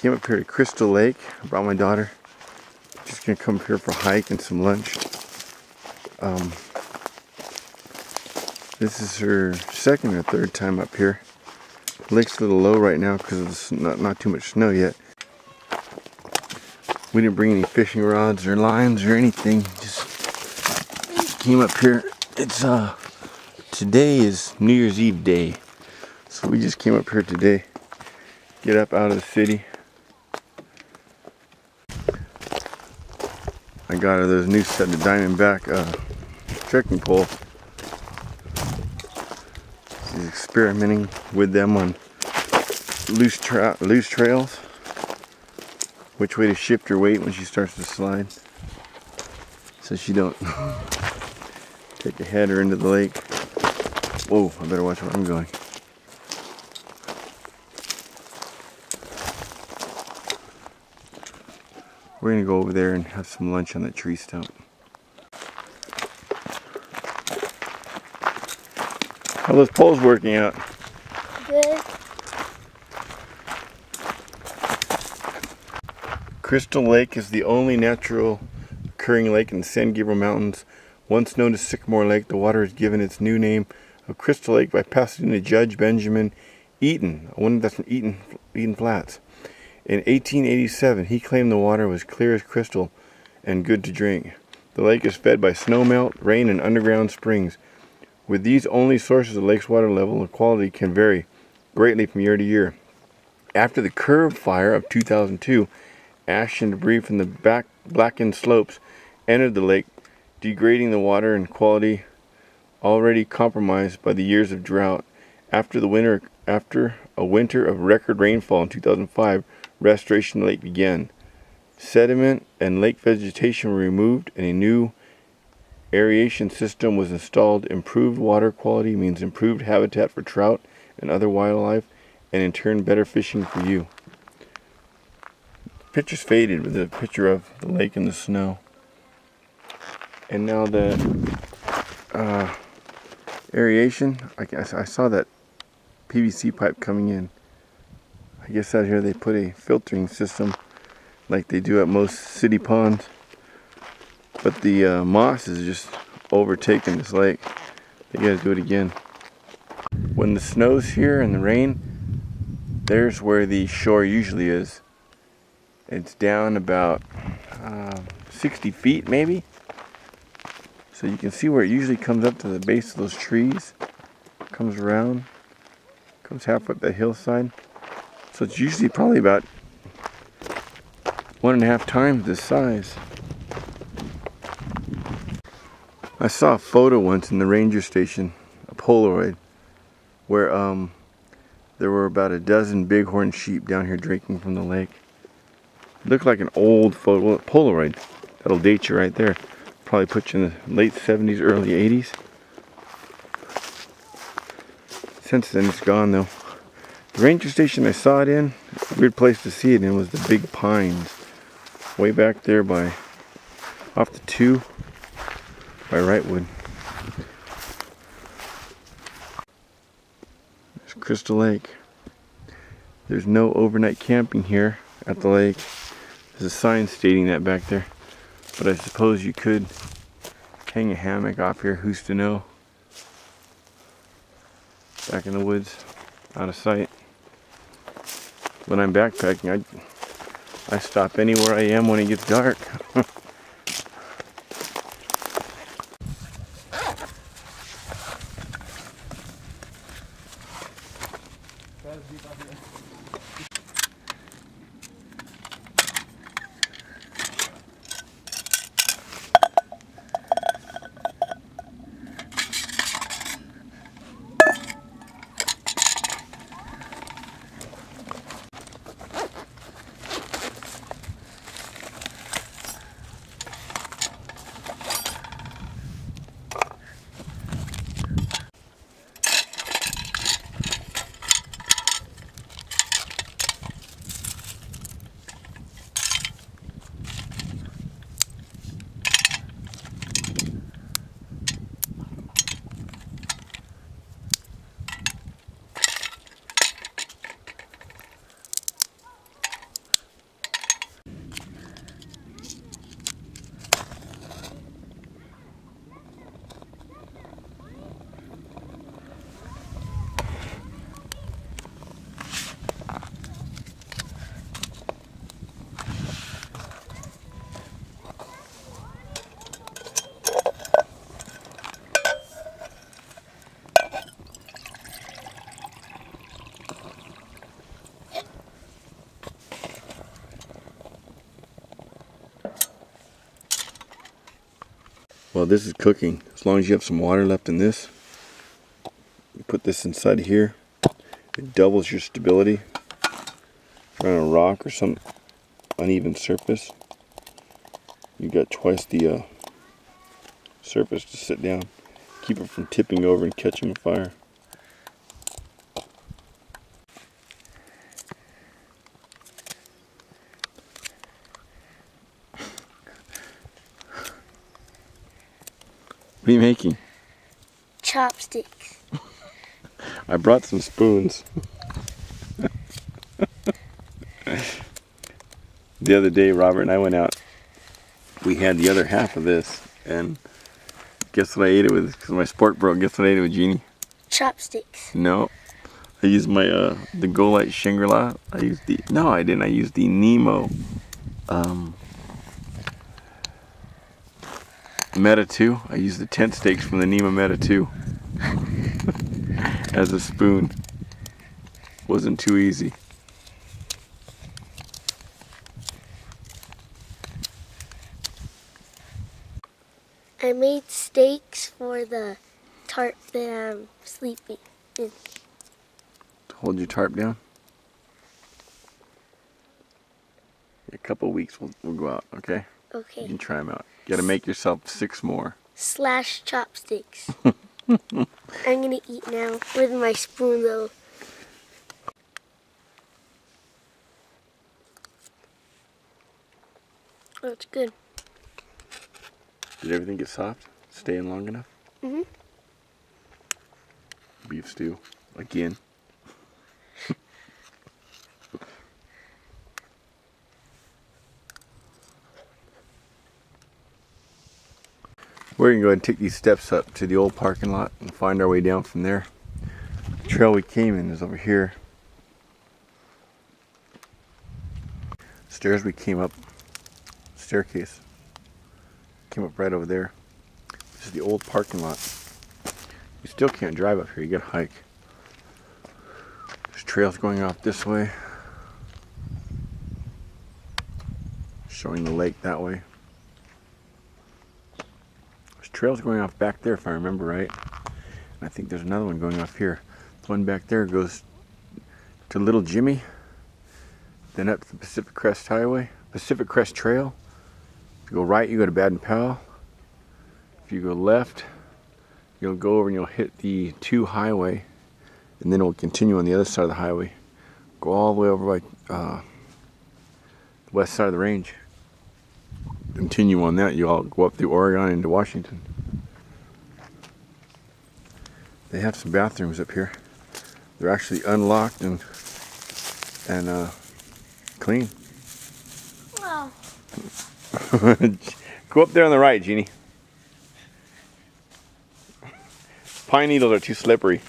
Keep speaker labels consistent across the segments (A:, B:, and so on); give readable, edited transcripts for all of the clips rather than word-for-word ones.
A: Came up here to Crystal Lake. I brought my daughter. Just gonna come here for a hike and some lunch. This is her second or third time up here. The lake's a little low right now because it's not too much snow yet. We didn't bring any fishing rods or lines or anything. Just came up here. It's today is New Year's Eve day, so we just came up here today. Get up out of the city. I got her those new set of Diamondback trekking pole. She's experimenting with them on loose trails. Which way to shift her weight when she starts to slide, so she don't take a header into the lake. Whoa! I better watch where I'm going. We're gonna go over there and have some lunch on that tree stump. How are those poles working out?
B: Good.
A: Crystal Lake is the only natural occurring lake in the San Gabriel Mountains. Once known as Sycamore Lake, the water is given its new name of Crystal Lake by Pasadena Judge Benjamin Eaton, one that's from Eaton Flats. In 1887, he claimed the water was clear as crystal and good to drink. The lake is fed by snowmelt, rain, and underground springs. With these only sources, the lake's water level and quality can vary greatly from year to year. After the Curve fire of 2002, ash and debris from the blackened slopes entered the lake, degrading the water and quality already compromised by the years of drought. After a winter of record rainfall in 2005, restoration of the lake began. Sediment and lake vegetation were removed and a new aeration system was installed. Improved water quality means improved habitat for trout and other wildlife, and in turn better fishing for you. Picture's faded with a picture of the lake in the snow. And now the aeration, I saw that PVC pipe coming in. I guess out here they put a filtering system like they do at most city ponds. But the moss is just overtaking this lake. They gotta do it again. When the snow's here and the rain, there's where the shore usually is. It's down about 60 feet maybe. So you can see where it usually comes up to the base of those trees. Comes around, comes halfway up that hillside. So it's usually probably about 1.5 times this size. I saw a photo once in the ranger station, a Polaroid, where there were about a dozen bighorn sheep down here drinking from the lake. It looked like an old photo, Polaroid. That'll date you right there. Probably put you in the late 70s, early 80s. Since then it's gone though. The ranger station I saw it in, a weird place to see it in, was the big pines. Way back there by, off the 2, by Wrightwood. There's Crystal Lake. There's no overnight camping here at the lake. There's a sign stating that back there. But I suppose you could hang a hammock off here, who's to know? Back in the woods, out of sight. When I'm backpacking, I stop anywhere I am when it gets dark. While this is cooking, as long as you have some water left in this, you put this inside here. It doubles your stability. If you're on a rock or some uneven surface, you got twice the surface to sit down. Keep it from tipping over and catching a fire. What are you making?
B: Chopsticks.
A: I brought some spoons. The other day, Robert and I went out. We had the other half of this, and guess what I ate it with? Because my sport broke. Guess what I ate it with, Jeannie?
B: Chopsticks.
A: No. I used my the Go Light Shangri-La. I used the I didn't. I used the Nemo Meta 2. I used the tent stakes from the Nemo Meta 2 as a spoon. Wasn't too easy.
B: I made steaks for the tarp that I'm sleeping in.
A: Hold your tarp down. In a couple of weeks we'll go out, okay?
B: Okay.
A: You can try them out. You gotta make yourself 6 more.
B: / chopsticks. I'm gonna eat now with my spoon though. Oh, it's good.
A: Did everything get soft? Stay in long enough?
B: Mm-hmm.
A: Beef stew. Again. We're going to go ahead and take these steps up to the old parking lot and find our way down from there. The trail we came in is over here. Stairs we came up, staircase, came up right over there. This is the old parking lot. You still can't drive up here, you gotta hike. There's trails going off this way, showing the lake that way. Trails going off back there if I remember right. And I think there's another one going off here. The one back there goes to Little Jimmy, then up to the Pacific Crest Highway, Pacific Crest Trail. If you go right, you go to Baden Powell. If you go left, you'll go over and you'll hit the 2 highway, and then it will continue on the other side of the highway. Go all the way over by the west side of the range. Continue on that, you all go up through Oregon into Washington. They have some bathrooms up here. They're actually unlocked and clean.
B: Wow.
A: Go up there on the right, Jeannie. Pine needles are too slippery.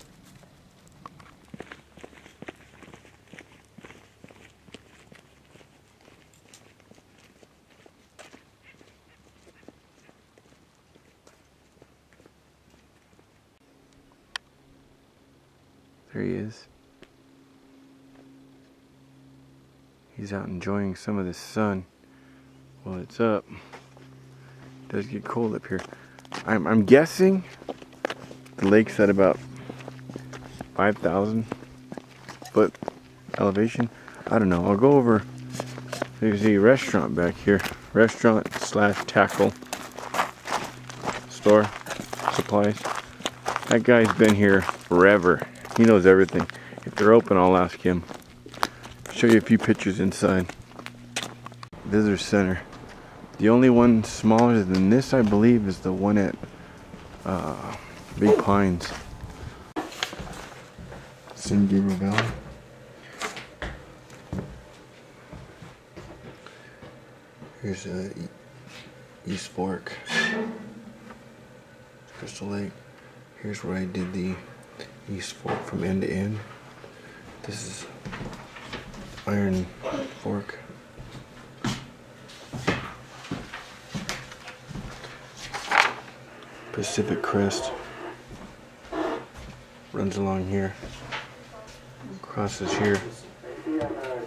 A: There he is. He's out enjoying some of the sun while it's up. It does get cold up here. I'm guessing the lake's at about 5,000 foot elevation. I don't know. I'll go over. There's a restaurant back here. Restaurant / tackle store, supplies. That guy's been here forever. He knows everything. If they're open, I'll ask him. Show you a few pictures inside. Visitor Center. The only one smaller than this, I believe, is the one at Big Pines. San Gabriel Valley. Here's East Fork. Crystal Lake. Here's where I did the East Fork from end to end. This is Iron Fork. Pacific Crest runs along here, crosses here,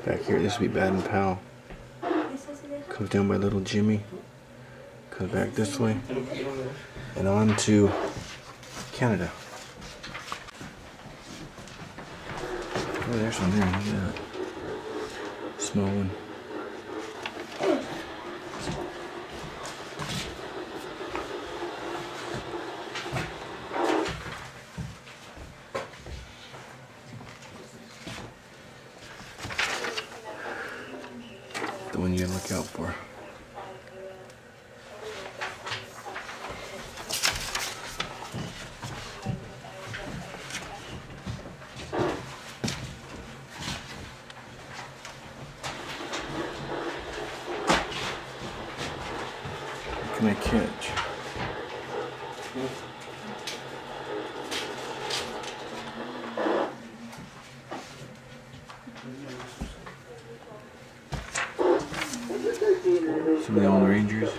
A: back here. This would be Baden Powell. Comes down by Little Jimmy, Goes back this way and on to Canada. Oh, there's one there. Look at that. Small one. The one you gotta look out for. What can I catch? Some of the old Rangers.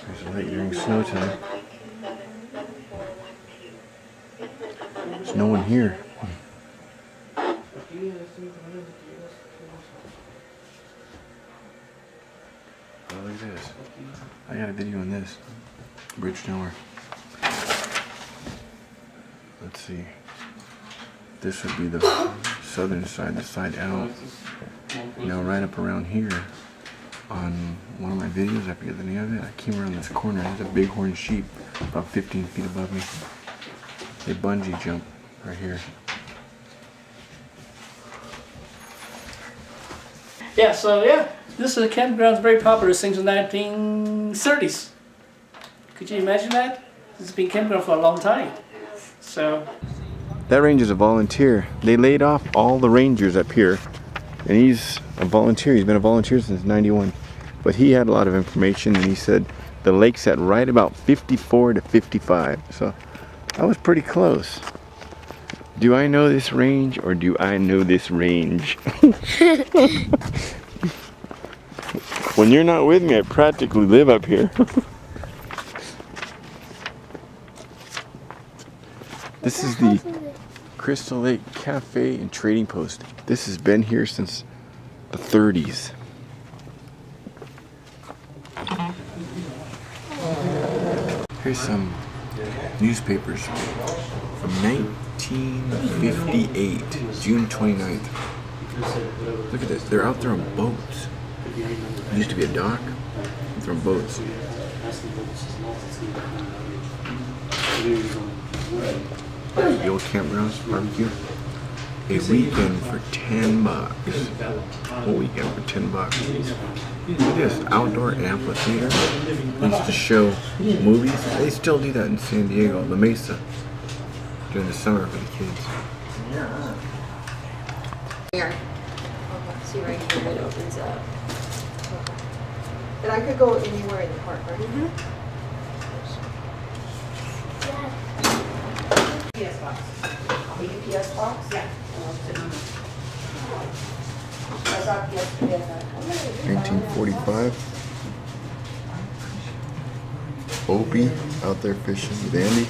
A: There's a lake during snow time. There's no one here. Oh, look at this. I got a video on this. Bridge tower. Let's see. This would be the southern side, the side out. Now right up around here on one of my videos, I forget the name of it, I came around this corner. There's a bighorn sheep about 15 feet above me. They bungee jump right here.
C: Yeah, so yeah, this is a campground that's very popular since the 1930s. Could you imagine that? It's been campground for a long time. So
A: that ranger's a volunteer. They laid off all the rangers up here, and he's a volunteer. He's been a volunteer since '91. But he had a lot of information, and he said the lake's at right about 54 to 55. So I was pretty close. Do I know this range, or do I know this range? When you're not with me, I practically live up here. This is the Crystal Lake Cafe and Trading Post. This has been here since the 30s. Here's some newspapers from 1958, June 29th. Look at this, they're out there on boats. It used to be a dock, they're on boats. The old campgrounds, barbecue. A weekend for 10 bucks. Whole weekend for 10 bucks. Look at this, outdoor amphitheater. Used to show movies. They still do that in San Diego, La Mesa, during the summer for the kids.
D: Here. See right here, it opens up. And I could go anywhere in the park, right? Mm-hmm. UPS box. The UPS box? Yeah.
A: 1945. Opie out there fishing with Andy.